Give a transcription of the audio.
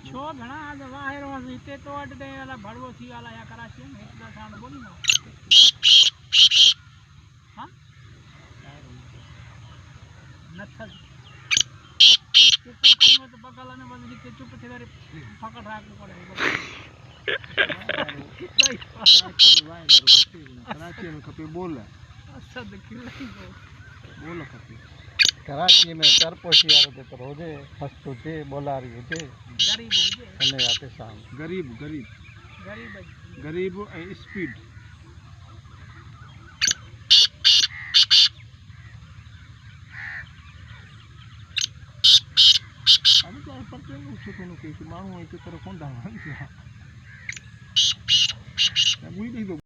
छो घणा आज वाहिरो हिते तो अॾे वाला भड़वो थी वाला या कराची में हिकड़ा साउंड बोली ना हां नथल कुकुर खन में तो बगल ने बंद के चुप थे रे फकड़ राख पड़े कराची में खपे बोल असद खिलाई बोल खपे कराची में तरपोशी वालो तो रोजे हस्तो थे बोलारी होते गरीब हो जे कने आते शाम गरीब गरीब गरीब गरीब ए स्पीड अब तो पर के नो छो के मानू एक तरह कोन दा